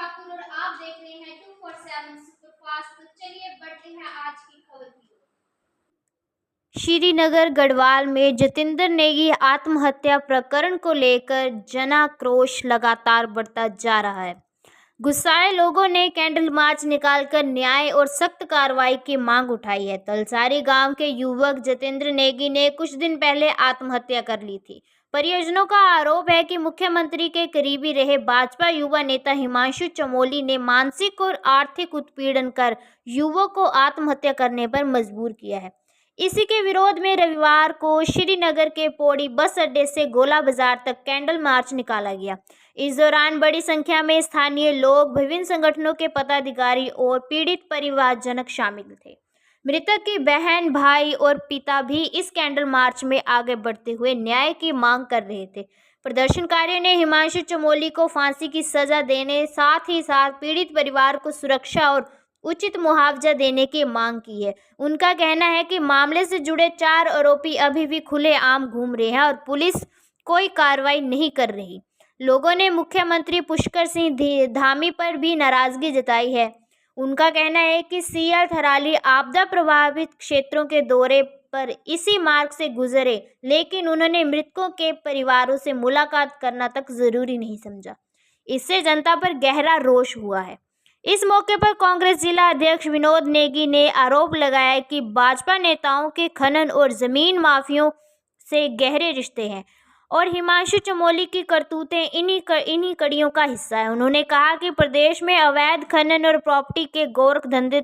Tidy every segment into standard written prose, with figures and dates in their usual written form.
ठाकुर और आप देख रहे हैं 247 सुपरफास्ट। तो चलिए बढ़ते हैं आज की खबर की ओर। श्रीनगर गढ़वाल में जतेंद्र नेगी आत्महत्या प्रकरण को लेकर जनाक्रोश लगातार बढ़ता जा रहा है। गुस्साए लोगों ने कैंडल मार्च निकालकर न्याय और सख्त कार्रवाई की मांग उठाई है। तलसारी गांव के युवक जतेंद्र नेगी ने कुछ दिन पहले आत्महत्या कर ली थी। परिजनों का आरोप है कि मुख्यमंत्री के करीबी रहे भाजपा युवा नेता हिमांशु चमोली ने मानसिक और आर्थिक उत्पीड़न कर युवक को आत्महत्या करने पर मजबूर किया है। इसी के विरोध में रविवार को श्रीनगर के पौड़ी बस अड्डे से गोला बाजार तक कैंडल मार्च निकाला गया। इस दौरान बड़ी संख्या में स्थानीय लोग, विभिन्न संगठनों के पदाधिकारी और पीड़ित परिवारजनक शामिल थे। मृतक की बहन, भाई और पिता भी इस कैंडल मार्च में आगे बढ़ते हुए न्याय की मांग कर रहे थे। प्रदर्शनकारियों ने हिमांशु चमोली को फांसी की सजा देने, साथ ही साथ पीड़ित परिवार को सुरक्षा और उचित मुआवजा देने की मांग की है। उनका कहना है कि मामले से जुड़े 4 आरोपी अभी भी खुलेआम घूम रहे हैं और पुलिस कोई कार्रवाई नहीं कर रही। लोगों ने मुख्यमंत्री पुष्कर सिंह धामी पर भी नाराजगी जताई है। उनका कहना है कि सीएल थराली आपदा प्रभावित क्षेत्रों के दौरे पर इसी मार्ग से गुजरे, लेकिन उन्होंने मृतकों के परिवारों से मुलाकात करना तक जरूरी नहीं समझा। इससे जनता पर गहरा रोष हुआ है। इस मौके पर कांग्रेस जिला अध्यक्ष विनोद नेगी ने आरोप लगाया कि भाजपा नेताओं के खनन और जमीन माफियों से गहरे रिश्ते हैं और हिमांशु चमोली की करतूतें इन्हीं कड़ियों का हिस्सा है। उन्होंने कहा कि प्रदेश में अवैध खनन और प्रॉपर्टी के गोरख धंधे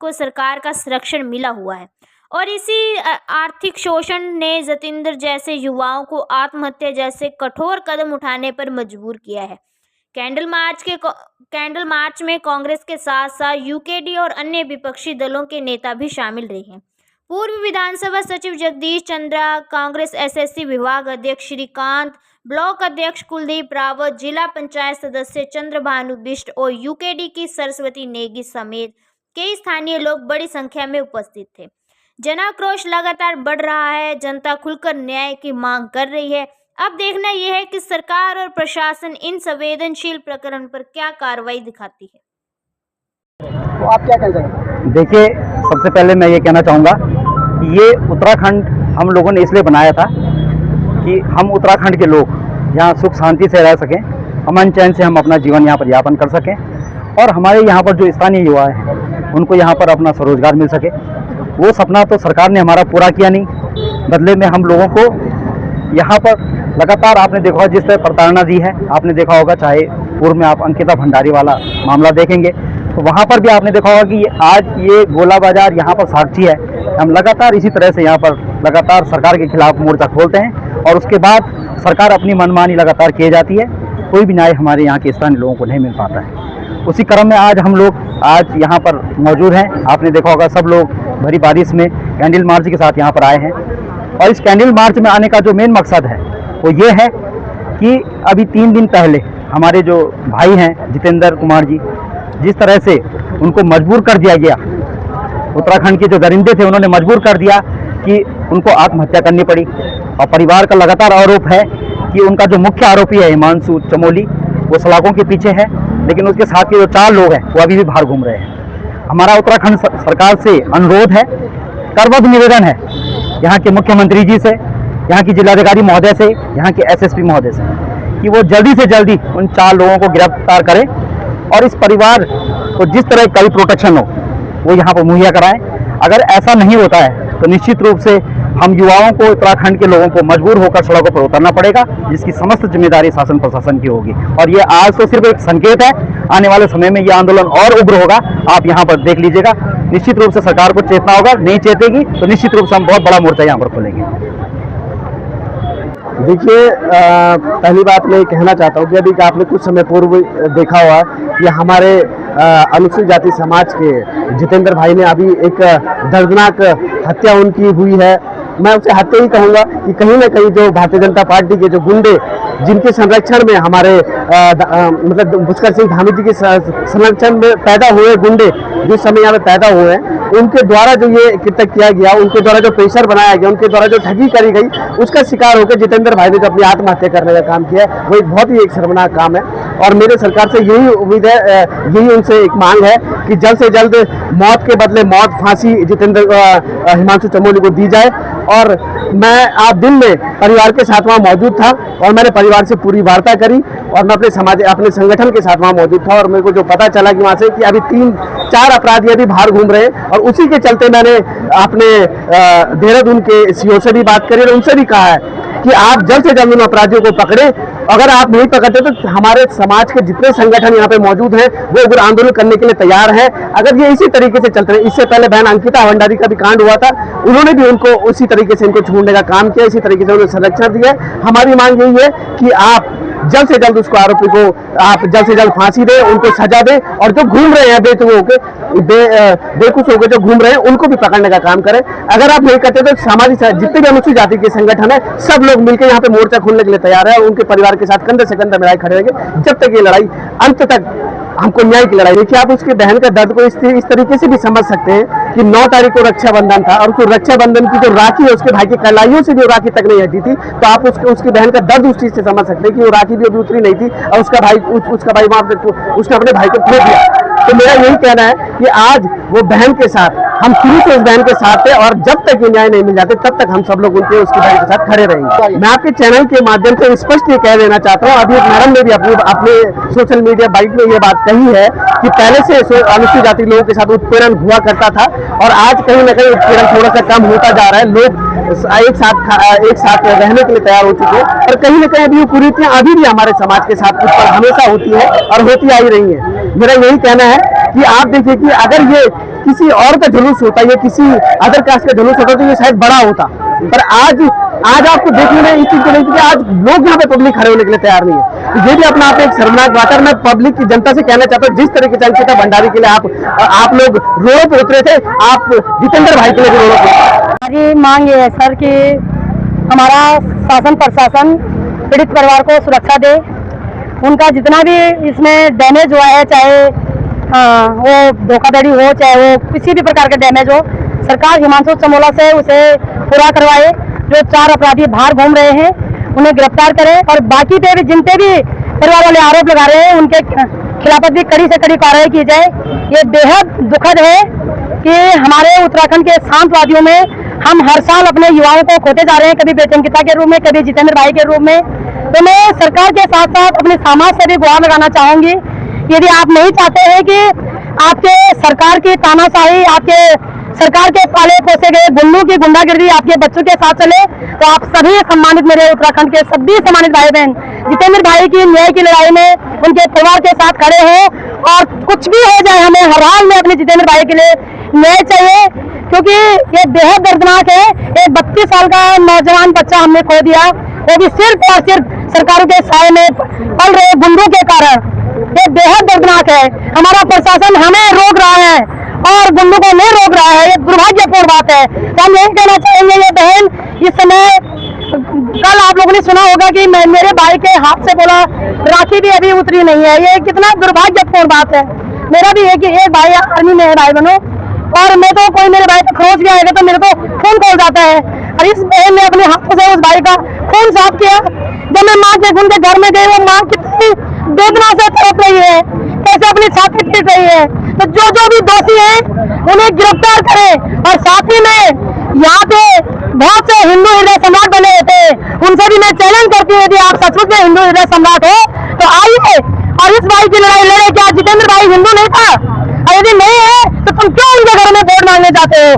को सरकार का संरक्षण मिला हुआ है और इसी आर्थिक शोषण ने जतेंद्र जैसे युवाओं को आत्महत्या जैसे कठोर कदम उठाने पर मजबूर किया है। कैंडल मार्च में कांग्रेस के साथ साथ यूकेडी और अन्य विपक्षी दलों के नेता भी शामिल रहे हैं। पूर्व विधानसभा सचिव जगदीश चंद्रा, कांग्रेस एसएससी विभाग अध्यक्ष श्रीकांत, ब्लॉक अध्यक्ष कुलदीप रावत, जिला पंचायत सदस्य चंद्रभानु बिष्ट और यूकेडी की सरस्वती नेगी समेत कई स्थानीय लोग बड़ी संख्या में उपस्थित थे। जनाक्रोश लगातार बढ़ रहा है। जनता खुलकर न्याय की मांग कर रही है। अब देखना यह है कि सरकार और प्रशासन इन संवेदनशील प्रकरण पर क्या कार्रवाई दिखाती है। तो आप क्या कहना चाहेंगे? देखिए, सबसे पहले मैं ये कहना चाहूँगा कि ये उत्तराखंड हम लोगों ने इसलिए बनाया था कि हम उत्तराखंड के लोग यहाँ सुख शांति से रह सकें, अमन चैन से हम अपना जीवन यहाँ पर यापन कर सकें और हमारे यहाँ पर जो स्थानीय युवा हैं उनको यहाँ पर अपना स्वरोजगार मिल सके। वो सपना तो सरकार ने हमारा पूरा किया नहीं, बदले में हम लोगों को यहाँ पर लगातार आपने देखा होगा जिस तरह प्रताड़ना दी है। आपने देखा होगा, चाहे पूर्व में आप अंकिता भंडारी वाला मामला देखेंगे तो वहाँ पर भी आपने देखा होगा कि आज ये गोला बाजार यहाँ पर साक्षी है। हम लगातार इसी तरह से यहाँ पर लगातार सरकार के खिलाफ मोर्चा खोलते हैं और उसके बाद सरकार अपनी मनमानी लगातार किए जाती है। कोई भी न्याय हमारे यहाँ के स्थानीय लोगों को नहीं मिल पाता है। उसी क्रम में आज हम लोग यहाँ पर मौजूद हैं। आपने देखा होगा सब लोग भरी बारिश में कैंडल मार्च के साथ यहाँ पर आए हैं और इस कैंडल मार्च में आने का जो मेन मकसद है वो ये है कि अभी 3 दिन पहले हमारे जो भाई हैं जितेंद्र कुमार जी, जिस तरह से उनको मजबूर कर दिया गया, उत्तराखंड के जो दरिंदे थे उन्होंने मजबूर कर दिया कि उनको आत्महत्या करनी पड़ी। और परिवार का लगातार आरोप है कि उनका जो मुख्य आरोपी है हिमांशु चमोली, वो सलाखों के पीछे है, लेकिन उसके साथ के जो 4 लोग हैं वो अभी भी बाहर घूम रहे हैं। हमारा उत्तराखंड सरकार से अनुरोध है, करबद्ध निवेदन है यहाँ के मुख्यमंत्री जी से, यहाँ की जिलाधिकारी महोदय से, यहाँ के एसएसपी महोदय से कि वो जल्दी से जल्दी उन 4 लोगों को गिरफ्तार करें और इस परिवार को जिस तरह कई प्रोटेक्शन हो वो यहाँ पर मुहैया कराएं। अगर ऐसा नहीं होता है तो निश्चित रूप से हम युवाओं को, उत्तराखंड के लोगों को मजबूर होकर सड़कों पर उतरना पड़ेगा, जिसकी समस्त जिम्मेदारी शासन प्रशासन की होगी। और ये आज तो सिर्फ एक संकेत है, आने वाले समय में ये आंदोलन और उग्र होगा। आप यहाँ पर देख लीजिएगा, निश्चित रूप से सरकार को चेतना होगा, नहीं चेतेगी तो निश्चित रूप से हम बहुत बड़ा मोर्चा यहाँ पर खोलेंगे। देखिए, पहली बात मैं कहना चाहता हूँ कि अभी आपने कुछ समय पूर्व देखा हुआ कि हमारे अनुसूचित जाति समाज के जितेंद्र भाई ने अभी एक दर्दनाक हत्या उनकी हुई है। मैं उसे हत्या ही कहूँगा कि कहीं ना कहीं जो भारतीय जनता पार्टी के जो गुंडे, जिनके संरक्षण में हमारे मतलब पुष्कर सिंह धामी जी के संरक्षण में पैदा हुए गुंडे जिस समय यहाँ पे पैदा हुए हैं, उनके द्वारा जो ये कृत्य किया गया, उनके द्वारा जो प्रेशर बनाया गया, उनके द्वारा जो ठगी करी गई, उसका शिकार होकर जितेंद्र भाई ने जो अपनी आत्महत्या करने का काम किया है, वो एक बहुत ही शर्मनाक काम है। और मेरे सरकार से यही उम्मीद है, यही उनसे एक मांग है कि जल्द से जल्द मौत के बदले मौत, फांसी हिमांशु चमोली को दी जाए। और मैं आज दिन में परिवार के साथ वहाँ मौजूद था और मैंने परिवार से पूरी वार्ता करी और मैं अपने संगठन के साथ वहाँ मौजूद था। और मेरे को जो पता चला कि वहाँ से कि अभी 3-4 अपराधी अभी बाहर घूम रहे हैं और उसी के चलते मैंने अपने देहरादून के सीओ से भी बात करी और उनसे भी कहा है कि आप जल्द से जल्द उन अपराधियों को पकड़े। अगर आप नहीं पकड़ते तो हमारे समाज के जितने संगठन यहाँ पे मौजूद हैं वो उग्र आंदोलन करने के लिए तैयार हैं। अगर ये इसी तरीके से चलते रहे, इससे पहले बहन अंकिता भंडारी का भी कांड हुआ था, उन्होंने भी उनको उसी तरीके से इनको छोड़ने का काम किया, इसी तरीके से उन्हें संरक्षण दिया। हमारी मांग यही है कि आप जल्द से जल्द उसको आरोपी को आप जल्द से जल्द फांसी दे, उनको सजा दे और जो घूम रहे हैं बेकुछ होकर जो घूम रहे हैं उनको भी पकड़ने का काम करें। अगर आप नहीं करते तो सामाजिक जितने भी अनुसूचित जाति के संगठन है सब लोग मिलकर यहाँ पे मोर्चा खोलने के लिए तैयार है और उनके परिवार के साथ कंधे से कंधा मिलाए खड़े रहेंगे जब तक ये लड़ाई अंत तक हमको न्याय की लड़ाई। देखिए आप उसके बहन का दर्द को इस तरीके से भी समझ सकते हैं कि 9 तारीख को रक्षाबंधन था और उसको रक्षाबंधन की जो राखी है उसके भाई की कलाइयों से भी राखी तक नहीं हटी थी, तो आप उसकी बहन का दर्द उस चीज से समझ सकते हैं कि वो राखी भी अभी उतरी नहीं थी और उसका भाई वहां पे उसने अपने भाई को खो दिया। तो मेरा यही कहना है कि आज वो बहन के साथ हम शुरू से उस बहन के साथ थे और जब तक ये न्याय नहीं मिल जाते तब तक हम सब लोग उसकी बहन के साथ खड़े रहेंगे। मैं आपके चैनल के माध्यम से स्पष्ट ये कह देना चाहता हूँ, अभी मैडम ने भी अपने सोशल मीडिया बाइट में ये बात कही है कि पहले से अनुसूचित जाति लोगों के साथ उत्पीड़न हुआ करता था और आज कहीं ना कहीं उत्पीड़न थोड़ा सा कम होता जा रहा है, लोग एक साथ रहने के लिए तैयार हो चुके हैं और कहीं ना कहीं अभी कुरीतियां अभी भी हमारे समाज के साथ कुछ पर हमेशा होती है और होती आई रही है। मेरा यही कहना है कि आप देखिए कि अगर ये किसी और का जुलूस होता, ये किसी अदर कास्ट का जुलूस होता तो ये शायद बड़ा होता, पर आज आपको देखने में इस चीज को नहीं कि आज लोग यहाँ पे पब्लिक खड़े होने के लिए तैयार नहीं है। तो ये भी अपना आप एक शर्मनाक बात है। मैं पब्लिक की जनता से कहना चाहता हूँ जिस तरीके से अंकिता भंडारी के लिए आप लोग रोडों पे उतरे थे, आप जितेंद्र भाई के लिए भी रोडों पे। हमारी मांग ये है सर कि हमारा शासन प्रशासन पीड़ित परिवार को सुरक्षा दे, उनका जितना भी इसमें डैमेज हुआ है, चाहे वो धोखाधड़ी हो, चाहे वो किसी भी प्रकार का डैमेज हो, सरकार हिमांशु चमोला से उसे पूरा करवाए। जो 4 अपराधी बाहर घूम रहे हैं उन्हें गिरफ्तार करें और बाकी पे भी जिनपे भी परिवार वाले आरोप लगा रहे हैं उनके खिलाफ भी कड़ी से कड़ी कार्रवाई की जाए। ये बेहद दुखद है कि हमारे उत्तराखंड के शांतवादियों में हम हर साल अपने युवाओं को खोते जा रहे हैं, कभी बेटंकिता के रूप में, कभी जितेंद्र भाई के रूप में। तो मैं सरकार के साथ साथ अपने समाज से भी गुहार लगाना चाहूंगी, यदि आप नहीं चाहते हैं कि आपके सरकार की तानाशाही, आपके सरकार के पाले पोसे गए गुंडों की गुंडागिर्दी आपके बच्चों के साथ चले, तो आप सभी सम्मानित, मेरे उत्तराखंड के सभी सम्मानित भाई बहन जितेंद्र भाई की न्याय की लड़ाई में उनके परिवार के साथ खड़े हैं और कुछ भी हो जाए हमें हर हाल में अपने जितेंद्र भाई के लिए न्याय चाहिए, क्योंकि ये बेहद दर्दनाक है। एक 32 साल का नौजवान बच्चा हमने खो दिया, वो भी सिर्फ और सिर्फ सरकारों के साए में पल रहे गुंडों के कारण। ये बेहद दर्दनाक है। हमारा प्रशासन हमें रोक रहा है और गुंडों को नहीं रोक रहा है, ये दुर्भाग्यपूर्ण बात है। तो हम यही कहना चाहेंगे, ये बहन इस समय, कल आप लोगों ने सुना होगा कि मेरे भाई के हाथ से बोला राखी भी अभी उतरी नहीं है, ये कितना दुर्भाग्यपूर्ण बात है। मेरा भी है कि एक भाई आर्मी में है भाई बहनों, और मैं तो कोई मेरे भाई को खरोच गया है तो मेरे को खून खोल जाता है, और इस बहन ने अपने हाथों से उस भाई का खून साफ किया। जब मैं माँ के खून के घर में गई, वो माँ कितनी वेदना से तड़प रही है, कैसे अपनी छाती पीट रही है। तो जो भी दोषी हैं उन्हें गिरफ्तार करें, और साथ ही में यहाँ पे बहुत से हिंदू हृदय सम्राट बने थे, उनसे भी मैं चैलेंज करती हूँ, यदि आप सचमुच में हिंदू हृदय सम्राट हो तो आइए और इस भाई की लड़ाई लड़े। क्या जितेंद्र भाई हिंदू नहीं था? और यदि नहीं है तो तुम क्यों उनके घर में वोट मांगने जाते हो?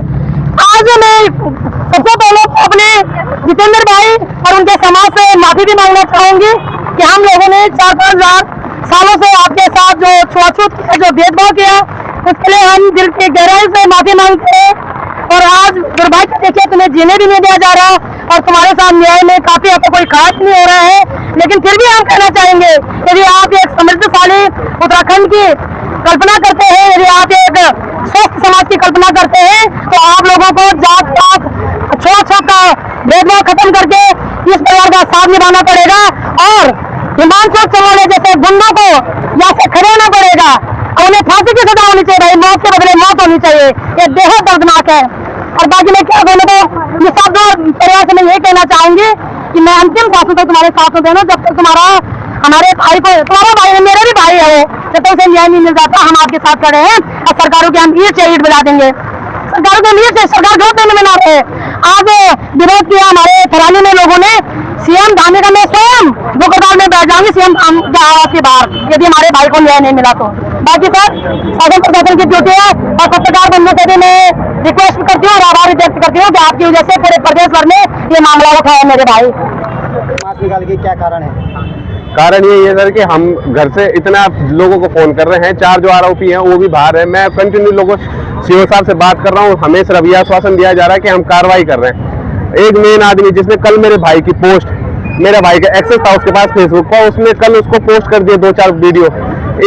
आज मैं सबसे पहले अपने जितेंद्र भाई और उनके समाज से माफी भी मांगना चाहूंगी कि हम लोगों ने 4-5 सालों से आपके साथ जो छुआछूत किया, जो भेदभाव किया, उसके लिए हम दिल की गहराई से माफी मांगते हैं। और आज दुर्भाग्य देखिए, तुम्हें जीने भी नहीं दिया जा रहा और तुम्हारे साथ न्याय में काफी आपको कोई खास नहीं हो रहा है। लेकिन फिर भी हम कहना चाहेंगे, यदि आप एक समृद्धशाली उत्तराखंड की कल्पना करते हैं, यदि आप एक स्वस्थ समाज की कल्पना करते हैं, तो आप लोगों को जात पात छुआछूत का भेदभाव खत्म करके इस परिवार का साथ निभाना पड़ेगा और हिमांशु चमोला जैसे गुंडों को यहाँ से खड़े होना पड़ेगा और उन्हें फांसी की सजा होनी चाहिए। भाई मौत के बदले मौत होनी चाहिए। ये बेहद दर्दनाक है। और बाकी मैं क्या बोलूँ, तो ये सब परिवार से मैं यही कहना चाहूंगी कि मैं अंतिम सांसों तक तुम्हारे साथ हूँ बहनों, जब तक तुम्हारा हमारे भाई को, तुम्हारा भाई है, मेरा भी भाई है वो, जब तक उसे न्याय नहीं मिल जाता हम आपके साथ खड़े हैं और सरकारों के हम ईट से ईट बजा देंगे। सरकार के लिए सरकार जो देने में ना रहे। आज विरोध किया हमारे थराली में लोगों ने, सीएम धामी का मैं स्वयं वो कतार में बैठ जाऊंगी सीएम के आवास के बाहर यदि हमारे भाई को न्याय नहीं मिला तो। बाकी सर शासन प्रशासन की ड्यूटी है और पत्रकार बनने के लिए मैं रिक्वेस्ट करती हूँ और आभार व्यक्त करती हूँ कि आपकी वजह से पूरे प्रदेश भर में ये मामला उठाया मेरे भाई। मार्च निकाल के क्या कारण है? कारण ये है सर कि हम घर से इतना लोगों को फोन कर रहे हैं, 4 जो आरोपी हैं वो भी बाहर है। मैं कंटिन्यू लोगों सीओ साहब से बात कर रहा हूँ, हमें सिर्फ यह आश्वासन दिया जा रहा है कि हम कार्रवाई कर रहे हैं। एक मेन आदमी जिसने कल मेरे भाई की पोस्ट, मेरा भाई का एक्सेस था उसके पास फेसबुक पर, उसने कल उसको पोस्ट कर दिए 2-4 वीडियो,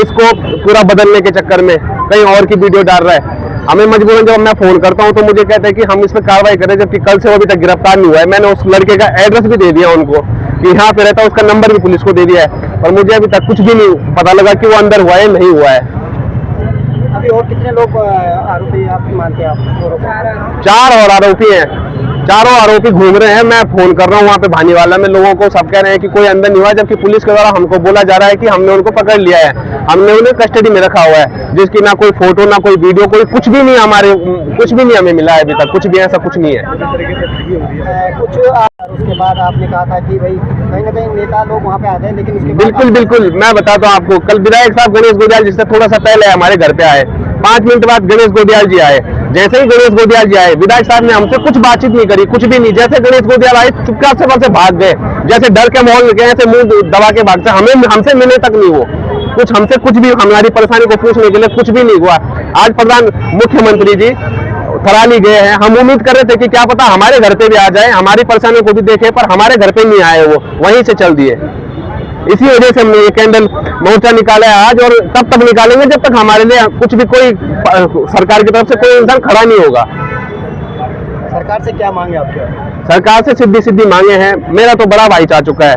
इसको पूरा बदलने के चक्कर में कहीं और की वीडियो डाल रहा है। हमें मजबूरन जब मैं फोन करता हूं तो मुझे कहते हैं कि हम इस पर कार्रवाई करें, जबकि कल से वो अभी तक गिरफ्तार नहीं हुआ है। मैंने उस लड़के का एड्रेस भी दे दिया उनको कि यहाँ पे रहता है, उसका नंबर भी पुलिस को दे दिया है, पर मुझे अभी तक कुछ भी नहीं पता लगा कि वो अंदर हुआ है नहीं हुआ है। अभी और कितने लोग आरोपी आप मानते हैं? आप 4 और आरोपी हैं, चारों आरोपी घूम रहे हैं। मैं फोन कर रहा हूँ वहाँ पे भानीवाला में लोगों को, सब कह रहे हैं कि कोई अंदर नहीं हुआ, जबकि पुलिस के द्वारा हमको बोला जा रहा है कि हमने उनको पकड़ लिया है, हमने उन्हें कस्टडी में रखा हुआ है, जिसकी ना कोई फोटो ना कोई वीडियो, कोई कुछ भी नहीं हमारे, कुछ भी नहीं हमें मिला है अभी तक, कुछ भी ऐसा कुछ नहीं है। कुछ उसके बाद आपने कहा था कि भाई कहीं ना कहीं नेता लोग वहाँ पे आते हैं, लेकिन उसके बिल्कुल बिल्कुल, मैं बताता हूँ आपको, कल विधायक साहब गणेश गोडियाल जिससे थोड़ा सा पहले हमारे घर पे आए, 5 मिनट बाद गणेश गोडियाल जी आए। जैसे ही गणेश गोडियाल जी आए, विधायक साहब ने हमसे कुछ बातचीत नहीं करी, कुछ भी नहीं। जैसे गणेश गोडियाल आए चुपचाप से वहां से भाग गए, जैसे डर के माहौल में गए, ऐसे मुंह दबा के भागते, हमें हमसे मिले तक नहीं, वो कुछ हमसे कुछ भी हमारी परेशानी को पूछने के लिए कुछ भी नहीं हुआ। आज प्रधान मुख्यमंत्री जी थराली गए हैं, हम उम्मीद कर रहे थे कि क्या पता हमारे घर पे भी आ जाए, हमारी परेशानियों को भी देखे, पर हमारे घर पे नहीं आए, वो वहीं से चल दिए। इसी वजह से हमने ये कैंडल मोर्चा निकाला है आज, और तब तक निकालेंगे जब तक हमारे लिए कुछ भी कोई सरकार की तरफ से कोई इंसान खड़ा नहीं होगा। सरकार से क्या मांगे आपके? सरकार से सीधी मांगे हैं। मेरा तो बड़ा भाई चाह चुका है,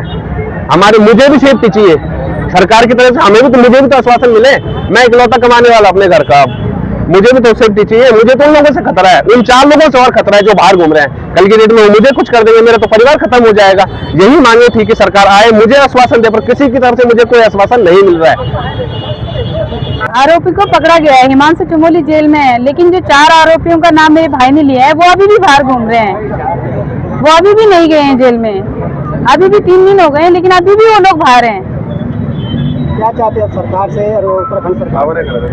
हमारे मुझे भी सेफ्टी चाहिए सरकार की तरफ से, हमें भी तो, मुझे भी तो आश्वासन मिले। मैं इकलौता कमाने वाला अपने घर का, मुझे भी तो सेफ्टी चाहिए। मुझे तो उन लोगों से खतरा है, उन 4 लोगों से और खतरा है जो बाहर घूम रहे हैं। कल की डेट में मुझे कुछ कर देंगे, मेरा तो परिवार खत्म हो जाएगा। यही मांगे थी कि सरकार आए, मुझे आश्वासन दे, पर किसी की तरफ से मुझे कोई आश्वासन नहीं मिल रहा है। आरोपी को पकड़ा गया है, हिमांशु चमोली जेल में है, लेकिन जो 4 आरोपियों का नाम मेरे भाई ने लिया है वो अभी भी बाहर घूम रहे हैं, वो अभी भी नहीं गए हैं जेल में। अभी भी 3 दिन हो गए हैं, लेकिन अभी भी वो लोग बाहर हैं। क्या चाहते हैं सरकार से और उत्तराखंड सरकार?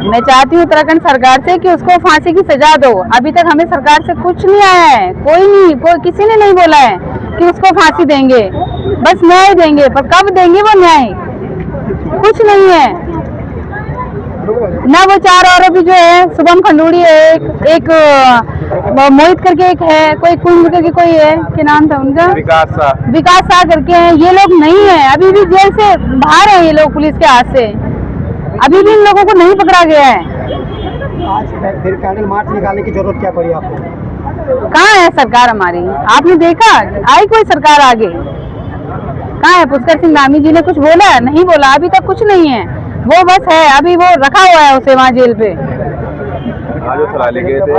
मैं चाहती हूँ उत्तराखंड सरकार से कि उसको फांसी की सजा दो। अभी तक हमें सरकार से कुछ नहीं आया है, कोई किसी ने नहीं बोला है कि उसको फांसी देंगे, बस न्याय देंगे, पर कब देंगे वो न्याय, कुछ नहीं है ना। वो 4 आरोपी जो है, शुभम खंडूड़ी है, एक मोहित करके एक है, कोई कुंभ करके कोई है, क्या नाम था उनका, विकास शाह करके हैं, ये लोग नहीं है, अभी भी जेल से बाहर है ये लोग पुलिस के हाथ से, अभी भी इन लोगों को नहीं पकड़ा गया है। आज फिर कैंडल मार्च निकालने की जरूरत क्या पड़ी आपको? कहाँ है सरकार हमारी? आपने देखा आई कोई सरकार आगे? कहाँ है? पुष्कर सिंह धामी जी ने कुछ बोला? नहीं बोला, अभी तक कुछ नहीं है। वो बस है, अभी वो रखा हुआ है उसे वहाँ जेल पे। आज वो थराली गए थे,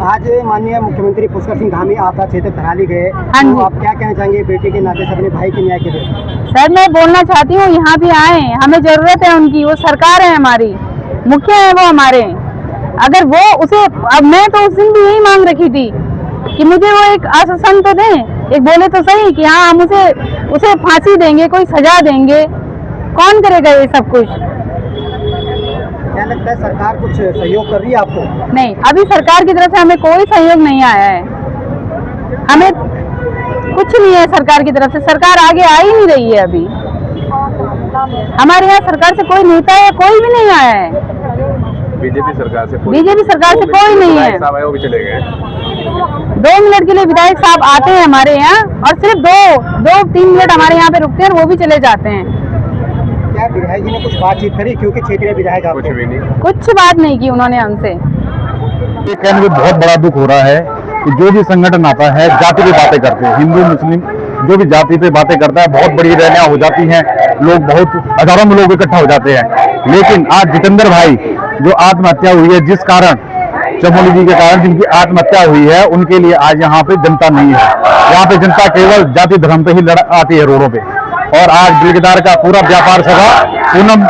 आज माननीय मुख्यमंत्री पुष्कर सिंह धामी आपका क्षेत्र थराली गए, हाँ जी। तो आप क्या कहना चाहेंगे बेटे के नाते से अपने भाई के न्याय के लिए? सर मैं बोलना चाहती हूँ, यहाँ भी आए, हमें जरूरत है उनकी, वो सरकार है हमारी, मुख्य है वो हमारे। अगर वो उसे, अब मैं तो उस दिन भी यही मांग रखी थी कि मुझे वो एक आश्वासन तो दें, एक बोले तो सही कि हाँ हम उसे फांसी देंगे, कोई सजा देंगे। कौन करेगा ये सब कुछ? क्या लगता है सरकार कुछ सहयोग कर रही है आपको? नहीं, अभी सरकार की तरफ से हमें कोई सहयोग नहीं आया है, हमें कुछ नहीं है सरकार की तरफ से, सरकार आगे आ ही नहीं रही है। अभी हमारे यहाँ सरकार से कोई नेता है, कोई भी नहीं आया है। बीजेपी सरकार से कोई नहीं है। वो भी चले गए। 2 मिनट के लिए विधायक साहब आते हैं हमारे यहाँ, और सिर्फ 2-3 मिनट हमारे यहाँ पे रुकते हैं और वो भी चले जाते हैं। क्या विधायक जी ने कुछ बातचीत करी? क्योंकि क्षेत्रीय विधायक कुछ भी नहीं, कुछ बात नहीं की उन्होंने हमसे। ये कहने में बहुत बड़ा दुख हो रहा है कि जो भी संगठन आता है जाति पे बातें करते हैं, हिंदू मुस्लिम जो भी जाति पे बातें करता है, बहुत बड़ी रैलियां हो जाती हैं, लोग बहुत हजारों में लोग इकट्ठा हो जाते हैं। लेकिन आज जितेंद्र भाई जो आत्महत्या हुई है, जिस कारण चमोली जी के कारण जिनकी आत्महत्या हुई है, उनके लिए आज यहाँ पे जनता नहीं है। यहाँ पे जनता केवल जाति धर्म पे ही आती है रोडों पे, और आज बिलगिदार का पूरा व्यापार सभा पूनम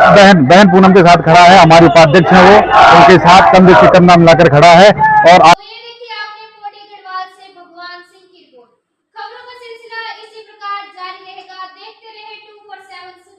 बहन पूनम के साथ खड़ा है। हमारी उपाध्यक्ष है वो, उनके साथ कंधे से कंधा मिलाकर खड़ा है। और तो ये देखिए आपने कोटी गढ़वाल से भगवान सिंह की रिपोर्ट। खबरों का सिलसिला इसी प्रकार जारी रहेगा। देखते रहे 247